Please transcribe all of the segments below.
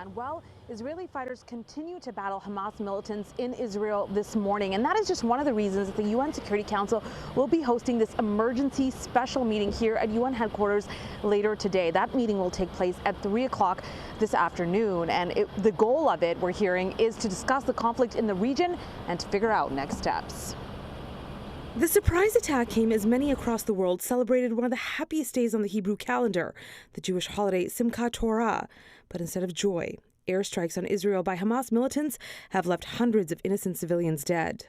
Dan. Well, Israeli fighters continue to battle Hamas militants in Israel this morning, and that is just one of the reasons that the UN Security Council will be hosting this emergency special meeting here at UN headquarters later today. That meeting will take place at 3 o'clock this afternoon, and the goal of it, we're hearing, is to discuss the conflict in the region and to figure out next steps. The surprise attack came as many across the world celebrated one of the happiest days on the Hebrew calendar, the Jewish holiday Simchat Torah. But instead of joy, airstrikes on Israel by Hamas militants have left hundreds of innocent civilians dead.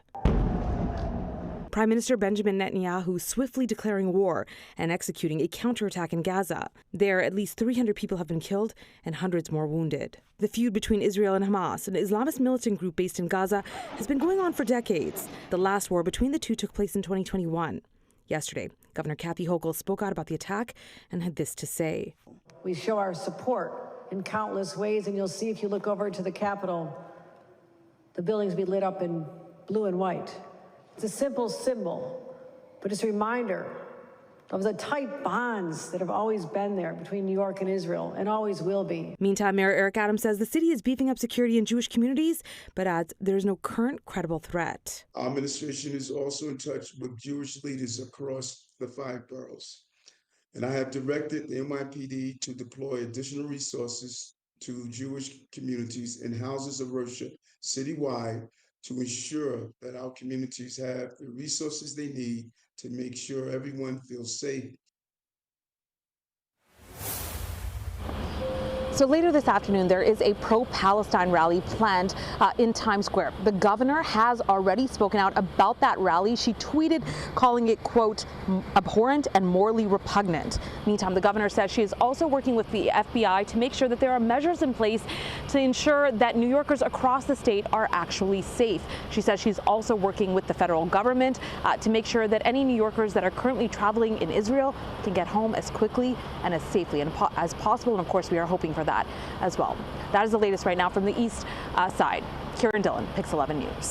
Prime Minister Benjamin Netanyahu swiftly declaring war and executing a counterattack in Gaza. There, at least 300 people have been killed and hundreds more wounded. The feud between Israel and Hamas, an Islamist militant group based in Gaza, has been going on for decades. The last war between the two took place in 2021. Yesterday, Governor Kathy Hochul spoke out about the attack and had this to say. We show our support in countless ways, and you'll see if you look over to the Capitol, the buildings be lit up in blue and white. It's a simple symbol, but it's a reminder of the tight bonds that have always been there between New York and Israel and always will be. Meantime, Mayor Eric Adams says the city is beefing up security in Jewish communities, but adds there's no current credible threat. Our administration is also in touch with Jewish leaders across the 5 boroughs. And I have directed the NYPD to deploy additional resources to Jewish communities and houses of worship citywide to ensure that our communities have the resources they need to make sure everyone feels safe. So later this afternoon, there is a pro-Palestine rally planned in Times Square. The governor has already spoken out about that rally. She tweeted calling it, quote, abhorrent and morally repugnant. Meantime, the governor says she is also working with the FBI to make sure that there are measures in place to ensure that New Yorkers across the state are actually safe. She says she's also working with the federal government to make sure that any New Yorkers that are currently traveling in Israel can get home as quickly and as safely as possible. And of course, we are hoping for that as well. That is the latest right now from the east side. Kieran Dillon, Pix 11 News.